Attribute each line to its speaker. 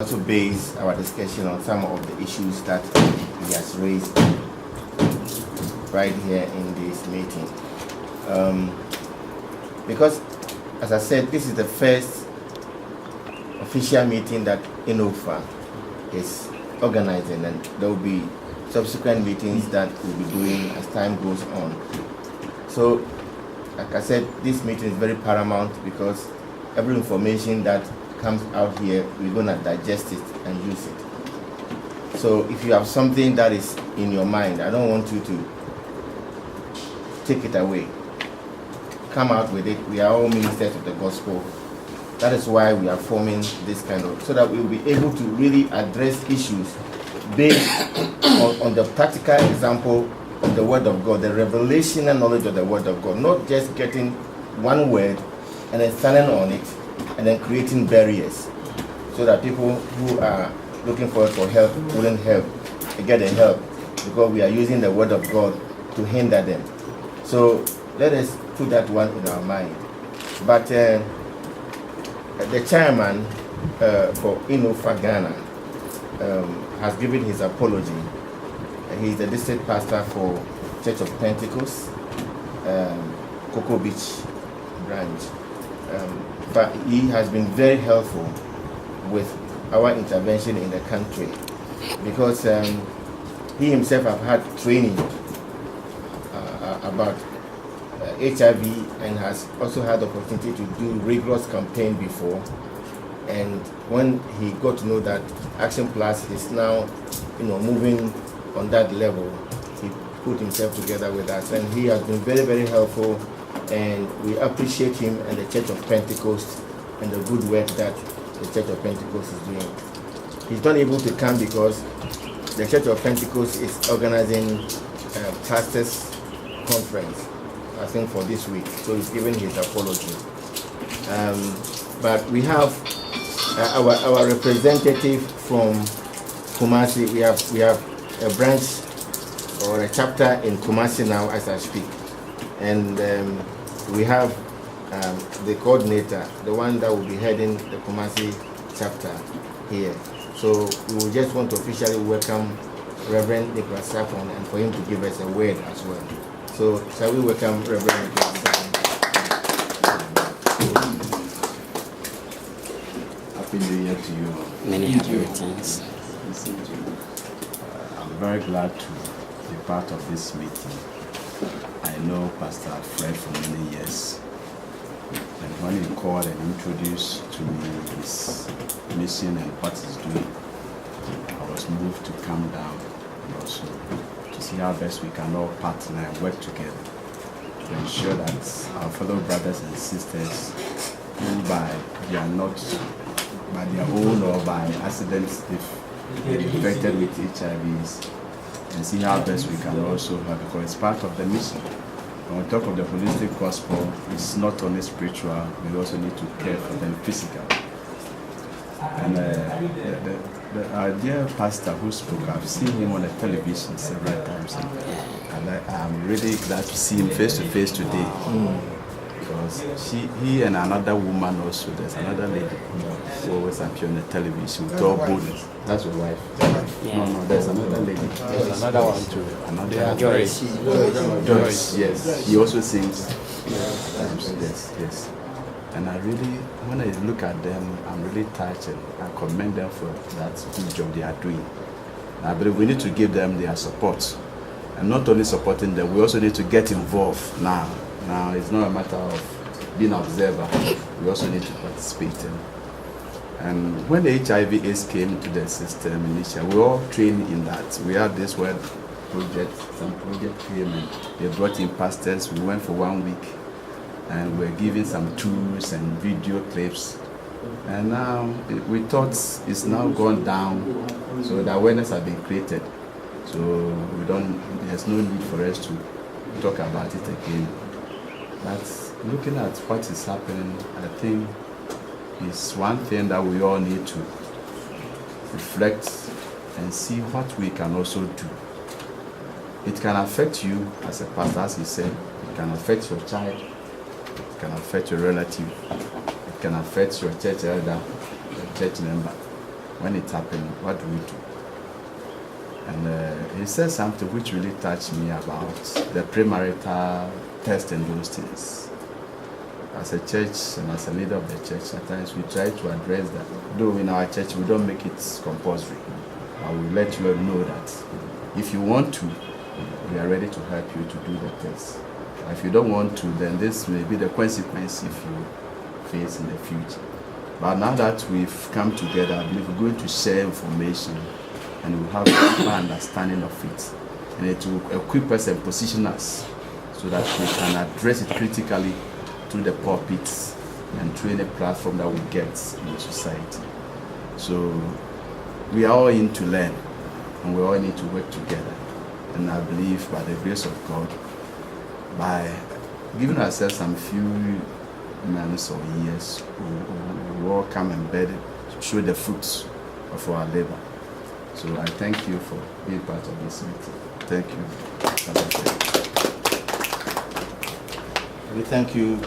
Speaker 1: Also base our discussion on some of the issues that he has raised right here in this meeting. Because, as I said, this is the first official meeting that INOPFAH is organizing, and there will be subsequent meetings that we'll be doing as time goes on. So, like I said, this meeting is very paramount because every information that comes out here, we're going to digest it and use it. So if you have something that is in your mind, I don't want you to take it away. Come out with it. We are all ministers of the gospel. That is why we are forming this kind of, so that we will be able to really address issues based on the practical example of the Word of God, the revelation and knowledge of the Word of God, not just getting one word and then standing on it and then creating barriers so that people who are looking forward for help wouldn't get the help because we are using the Word of God to hinder them. So let us put that one in our mind. But the chairman for INOPFAH Ghana has given his apology. He is the district pastor for Church of Pentecost, Cocoa Beach branch. But he has been very helpful with our intervention in the country because he himself have had training about HIV and has also had the opportunity to do rigorous campaign before. And when he got to know that Actionplus is now, moving on that level, he put himself together with us, and he has been very, very helpful. And we appreciate him and the Church of Pentecost and the good work that the Church of Pentecost is doing. He's not able to come because the Church of Pentecost is organizing a pastors' conference, I think, for this week. So he's given his apology. But we have our representative from Kumasi. We have a branch or a chapter in Kumasi now as I speak. And we have the coordinator, the one that will be heading the Kumasi chapter here. So we will just want to officially welcome Reverend Nicholas Sapon and for him to give us a word as well. So shall we welcome Reverend Nicholas Sapon?
Speaker 2: Happy New Year to you.
Speaker 3: Many happy returns.
Speaker 2: I'm very glad to be part of this meeting. I know Pastor Fred for many years, and when he called and introduced to me his mission and what he's doing, I was moved to come down and also to see how best we can all partner and work together to ensure that our fellow brothers and sisters who they are not by their own or by accidents they're infected with HIVs, and see how best we can also help, because it's part of the mission. When we talk of the holistic gospel, it's not only spiritual, we also need to care for them physically. And our dear pastor who spoke, I've seen him on the television several times, and I'm really glad to see him face to face today. Because he and another woman also, there's another lady who always appear on the television with all boldness. That's your wife? Yeah. No, there's another lady.
Speaker 3: There's another one too.
Speaker 2: Another
Speaker 3: Joyce.
Speaker 2: Joyce, yes. He also sings. Yes. And I really, when I look at them, I'm really touched, and I commend them for that good job they are doing. I believe we need to give them their support. And not only supporting them, we also need to get involved now. Now, it's not a matter of being an observer. We also need to participate. And when the HIV/AIDS came into the system initially, we were all trained in that. We had this word project, some project came and they brought in pastors. We went for 1 week and we're given some tools and video clips. And now we thought it's now gone down, so the awareness has been created. So there's no need for us to talk about it again. But looking at what is happening, I think it's one thing that we all need to reflect and see what we can also do. It can affect you as a pastor, as he said. It can affect your child. It can affect your relative. It can affect your church elder, your church member. when it happened, what do we do? And he said something which really touched me about the premarital test and those things. As a church and as a leader of the church, at times we try to address that. Though in our church we don't make it compulsory. I will let you know that if you want to, we are ready to help you to do the test. If you don't want to, then this may be the consequence if you face in the future. But now that we've come together, I believe we're going to share information and we'll have a deeper understanding of it. And it will equip us and position us so that we can address it critically through the pulpits and through any platform that we get in the society. So we are all in to learn and we all need to work together. And I believe by the grace of God, by giving ourselves some few months or years, we will all come and bear show the fruits of our labor. So I thank you for being part of this meeting. Thank you.
Speaker 1: We thank you.